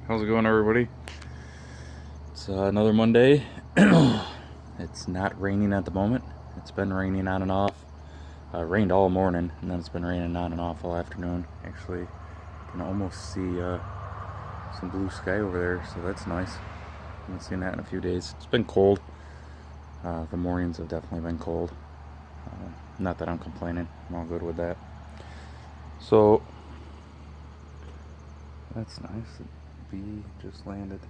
How's it going, everybody? It's another Monday. It's not raining at the moment. It's been raining on and off. Rained all morning, and then it's been raining on and off all afternoon. Actually, you can almost see some blue sky over there, so that's nice. Haven't seen that in a few days. It's been cold. The mornings have definitely been cold. Not that I'm complaining. I'm all good with that. So, that's nice. The bee just landed.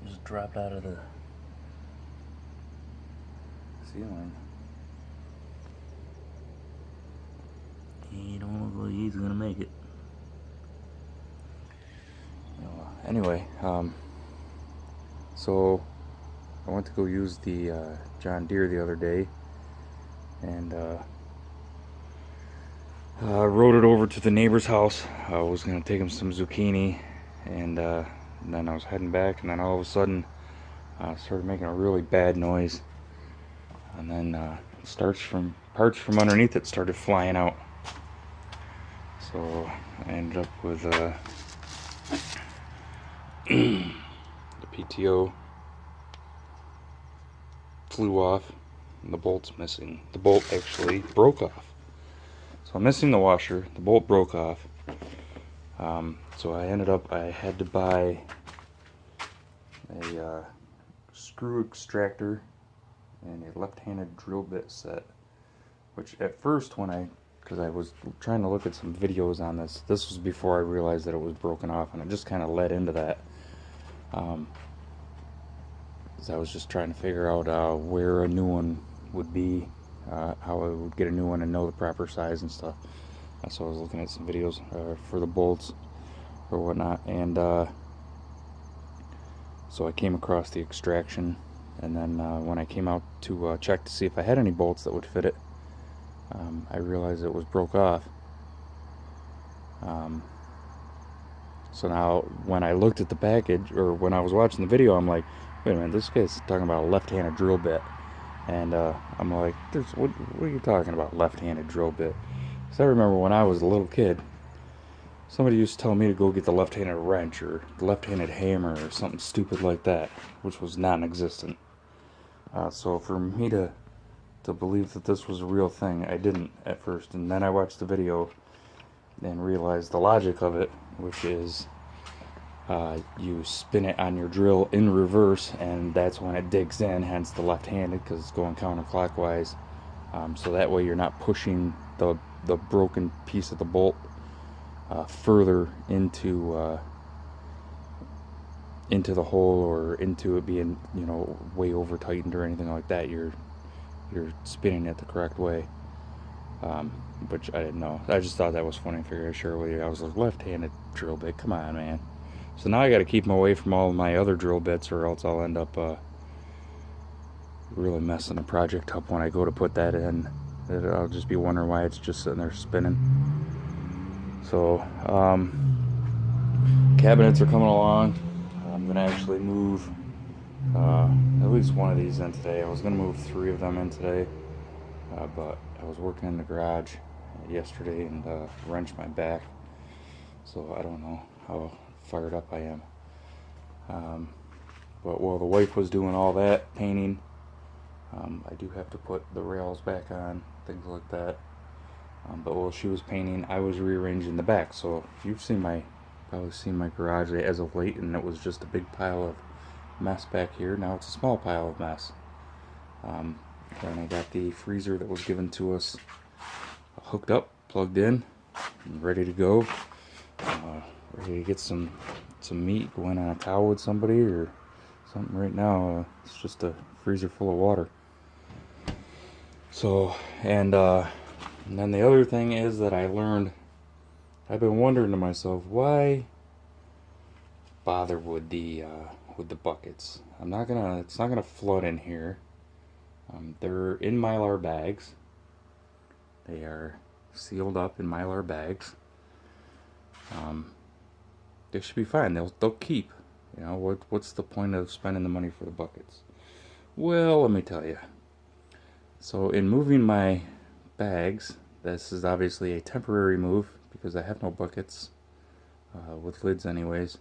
Just dropped out of the ceiling. He don't look like he's gonna make it. Anyway, so I went to go use the John Deere the other day, and rode it over to the neighbor's house. I was gonna take him some zucchini, and then I was heading back, and then all of a sudden started making a really bad noise, and then parts from underneath it started flying out. So I ended up with the PTO flew off, and the bolt's missing. The bolt actually broke off. So I'm missing the washer. The bolt broke off. So I had to buy a screw extractor and a left-handed drill bit set. Which at first, because I was trying to look at some videos on this was before I realized that it was broken off, and it just kind of led into that. I was just trying to figure out where a new one would be, how I would get a new one and know the proper size and stuff. So I was looking at some videos for the bolts or whatnot, and so I came across the extraction, and then when I came out to check to see if I had any bolts that would fit it, I realized it was broke off. So now when I looked at the package, or when I was watching the video, I'm like, wait a minute, this guy's talking about a left-handed drill bit. And I'm like, what are you talking about, left-handed drill bit? Because I remember when I was a little kid, somebody used to tell me to go get the left-handed wrench or the left-handed hammer or something stupid like that, which was non-existent. So for me to believe that this was a real thing, I didn't at first. And then I watched the video and realized the logic of it, which is you spin it on your drill in reverse, and that's when it digs in, hence the left-handed, because it's going counterclockwise. So that way you're not pushing the broken piece of the bolt further into the hole, or into it being, way over tightened or anything like that. You're spinning it the correct way. Which I didn't know. I just thought that was funny. I figured I'd share with you. I was like, left-handed drill bit, come on, man. So now I got to keep them away from all of my other drill bits, or else I'll end up really messing the project up when I go to put that in. I'll just be wondering why it's just sitting there spinning. So cabinets are coming along. I'm gonna actually move at least one of these in today. I was gonna move 3 of them in today, but I was working in the garage yesterday and wrenched my back, so I don't know how fired up I am. But while the wife was doing all that painting, I do have to put the rails back on, things like that. But while she was painting, I was rearranging the back. So you've probably seen my garage as of late, and it was just a big pile of mess back here. Now it's a small pile of mess. Then I got the freezer that was given to us hooked up, plugged in, and ready to go. Ready to get some meat, going on a cow with somebody or something. Right now, it's just a freezer full of water. So, and then the other thing is that I learned, I've been wondering to myself, why bother with the buckets? It's not gonna flood in here. They're in Mylar bags. They are sealed up in Mylar bags. They should be fine. They'll keep. What's the point of spending the money for the buckets? Well, let me tell you. So in moving my bags, this is obviously a temporary move because I have no buckets with lids anyways.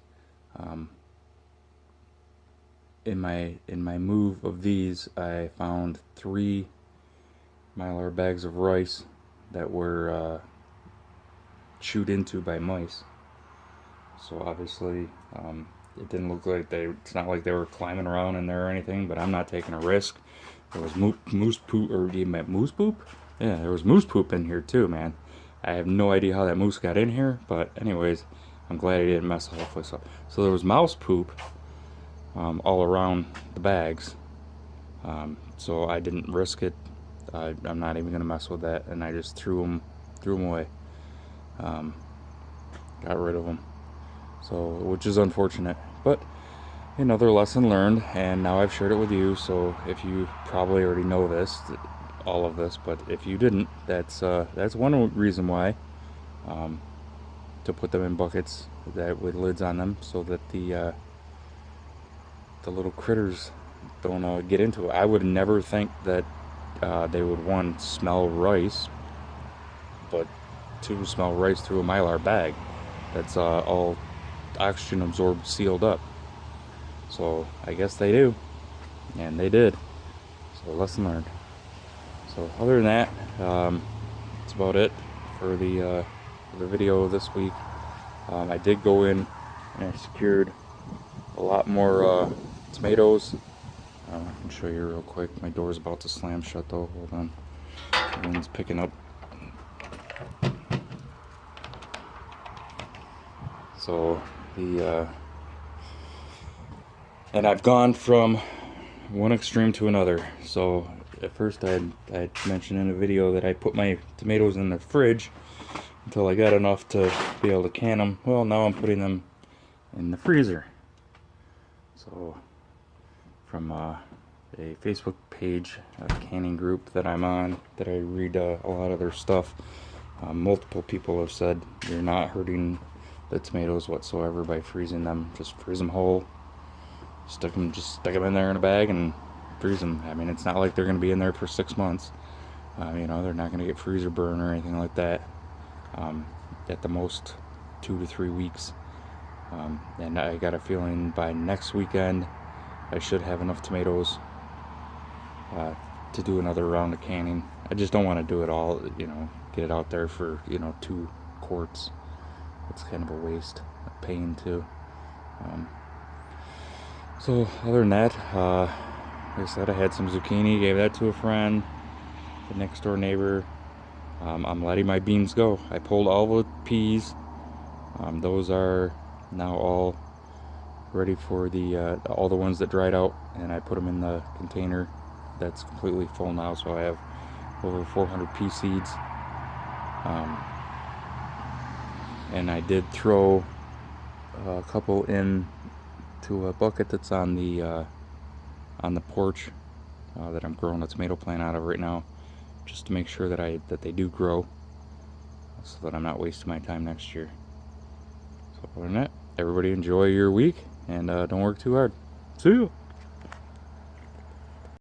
In my move of these, I found 3 Mylar bags of rice that were chewed into by mice. So obviously, it didn't look like it's not like they were climbing around in there or anything, but I'm not taking a risk. There was moose poop, or you meant moose poop? Yeah, there was moose poop in here too, man. I have no idea how that moose got in here, but anyways, I'm glad he didn't mess the whole place up. So there was mouse poop all around the bags, so I didn't risk it. I'm not even gonna mess with that, and I just threw them away. Got rid of them. So, which is unfortunate, but another lesson learned, and now I've shared it with you. So if you probably already know this, all of this, but if you didn't, that's one reason why, to put them in buckets that with lids on them, so that the little critters don't get into it. I would never think that they would, one, smell rice, but 2, smell rice through a Mylar bag that's all oxygen absorbed, sealed up. So I guess they do, and they did. So lesson learned. So other than that, that's about it for the video this week. I did go in and I secured a lot more tomatoes. I can show you real quick. My door's about to slam shut though. Hold on. The wind's picking up. So and I've gone from one extreme to another. So at first I mentioned in a video that I put my tomatoes in the fridge until I got enough to be able to can them. Well, now I'm putting them in the freezer. So from a Facebook page, a canning group that I'm on, that I read a lot of their stuff, multiple people have said you're not hurting the tomatoes whatsoever by freezing them. Just freeze them whole. Stick them in there in a bag and freeze them. I mean, it's not like they're going to be in there for 6 months. You know, they're not going to get freezer burn or anything like that. At the most 2 to 3 weeks. And I got a feeling by next weekend I should have enough tomatoes to do another round of canning. I just don't want to do it all, you know, get it out there for, you know, 2 quarts. It's kind of a waste of pain too. So other than that, like I said, I had some zucchini, gave that to a friend, the next door neighbor. I'm letting my beans go. I pulled all the peas. Those are now all ready for the all the ones that dried out, and I put them in the container that's completely full now, so I have over 400 pea seeds. And I did throw a couple in to a bucket that's on the porch that I'm growing a tomato plant out of right now, just to make sure that they do grow, so that I'm not wasting my time next year. So other than that, everybody enjoy your week, and don't work too hard. See you.